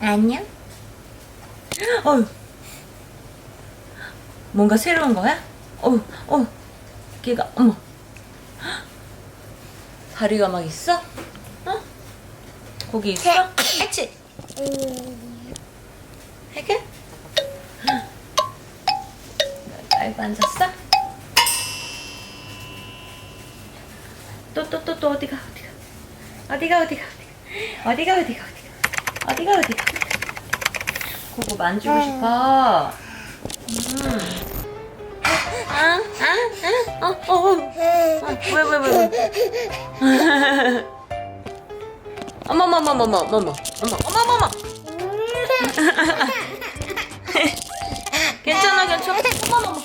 안녕. 어휴. 뭔가 새로운 거야? 걔가, 어머. 다리가 막 있어? 어? 거기 있어? 그치? 해게? 아이고, 앉았어? 또, 어디가? 그거 만지고 싶어. 왜? 어머머머머머머머머머머머머. 괜찮아. 어머머머.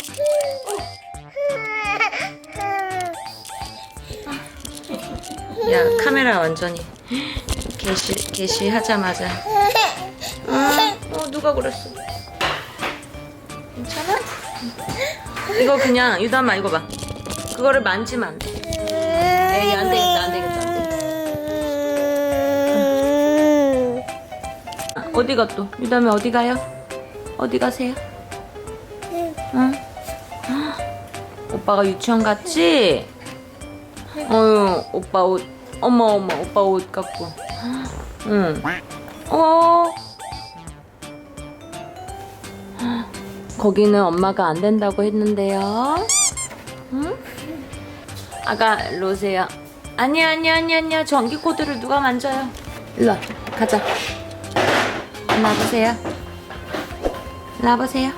야, 카메라 완전히 게시하자마자. 누가 그랬어? 괜찮아? 이거 그냥 유담아 이거 봐. 그거를 만지면 안 돼. 에이, 안 되겠다. 어디가 또? 유담이 어디 가요? 어디 가세요? 응? 오빠가 유치원 갔지? 어휴, 오빠 옷. 어머, 오빠 옷 갖고. 응. 거기는 엄마가 안 된다고 했는데요. 응? 아가, 일로 오세요. 아니야. 전기 코드를 누가 만져요? 일로 와, 가자. 나와보세요.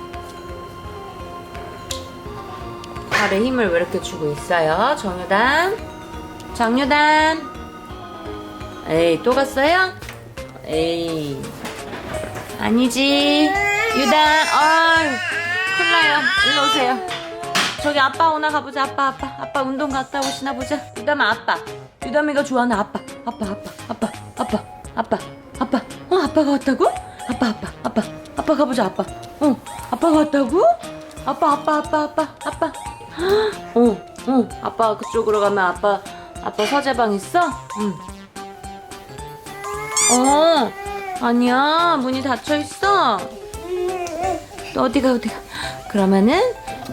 발에 힘을 왜 이렇게 주고 있어요? 정유단. 에이, 또 갔어요? 에이, 아니지. 유단, 큰일 나요. 일로 오세요. 저기 아빠 오나 가보자. 아빠 운동 갔다 오시나 보자. 유담아, 아빠. 유담이가 좋아하는 아빠. 아빠가 왔다고? 아빠 가보자. 아빠가 왔다고? 아빠. 아빠 그쪽으로 가면 아빠 서재방 있어? 응. 아니야, 문이 닫혀 있어. 또 어디가? 그러면은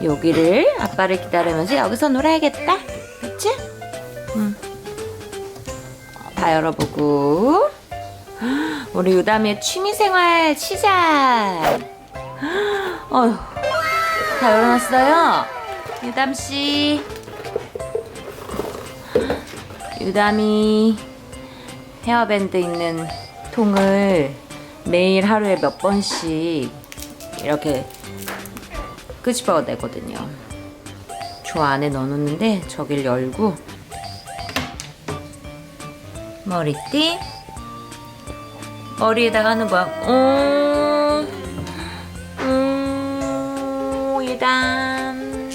여기를 아빠를 기다리면서 여기서 놀아야겠다. 그치? 응. 다 열어보고. 우리 유담이의 취미생활 시작. 다 열어놨어요. 유담씨. 유담이 헤어밴드 있는 통을 매일 하루에 몇 번씩 이렇게 끄집어 내거든요. 저 안에 넣어놓는데 저길 열고 머리띠 머리에다가 하는 거야. 유담.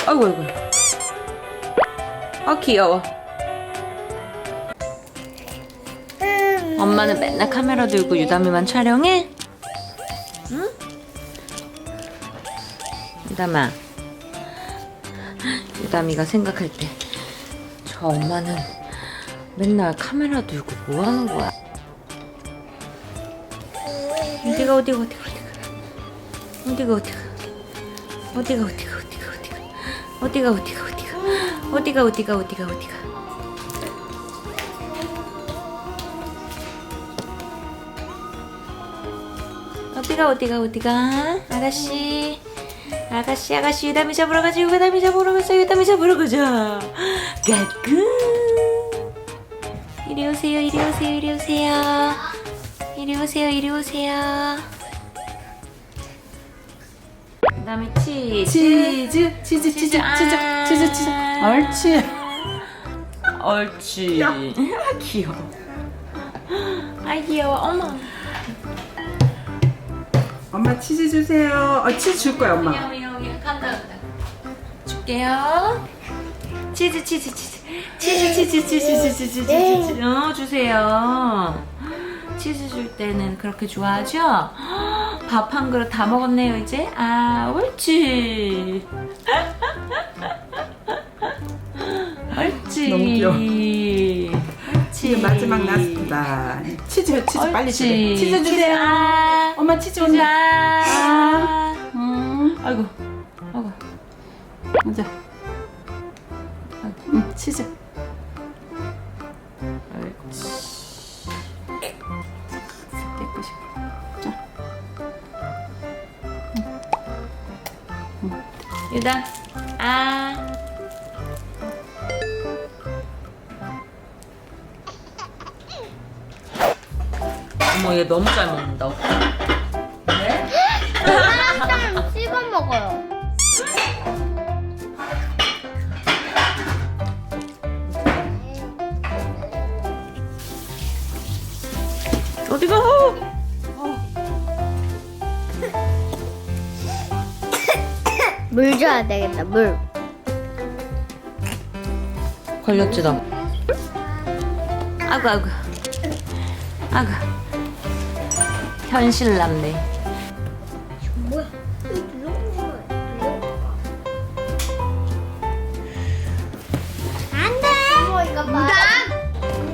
아이고. 귀여워. 엄마는 맨날 카메라 들고 유담이만 촬영해? 응? 유담아. 유담이가 생각할 때 저 엄마는 맨날 카메라 들고 뭐 하는 거야? 어디가? 아가씨 유담이 잡으러 가자. 유담이 잡으러 가자. 가끔. 이리 오세요. 그다음에 치즈. 옳지. 귀여워. 귀여워. 엄마 치즈 주세요. 치즈 줄 거야, 엄마. 간다. 줄게요. 치즈. 주세요. 치즈 줄 때는 그렇게 좋아하죠? 밥 한 그릇 다 먹었네요, 이제. 옳지. 옳지. 너무 귀여워. 옳지. 이제 마지막 라스트다. 치즈 빨리 주세요. 옳지. 치즈 주세요. 아, 엄마 치즈 온다. 아. 아이고. 맞아. 치즈. 깨끗이. 자. 유다. 아. 어머, 얘 너무 잘 먹는다. 하나씩 씹어 먹어요. 어디가? 물 줘야 되겠다. 물. 걸렸지 너. 아이고. 현실 남네. 뭐야? 안 돼. 어머 이거 봐.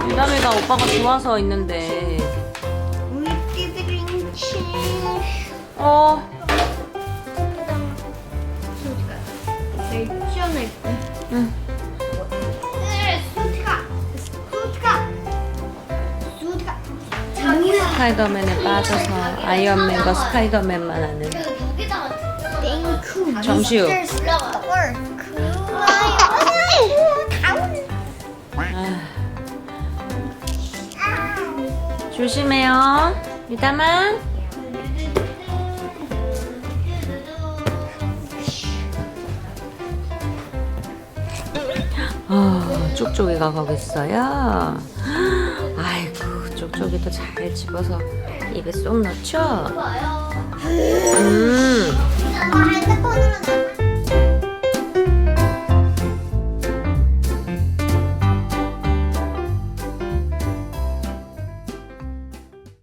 유담이가 오빠가 좋아서 있는데. 위키드링치. 어. 시원해. 응. 수트가. 스파이더맨에 빠져서 아이언맨과 스파이더맨만 하는. 땡큐. 정시우. 조심해요. 유담아. 쪽쪽이가 거기 있어요. 아이고, 쪽쪽이도 잘 집어서 입에 쏙 넣죠. 핸드폰으로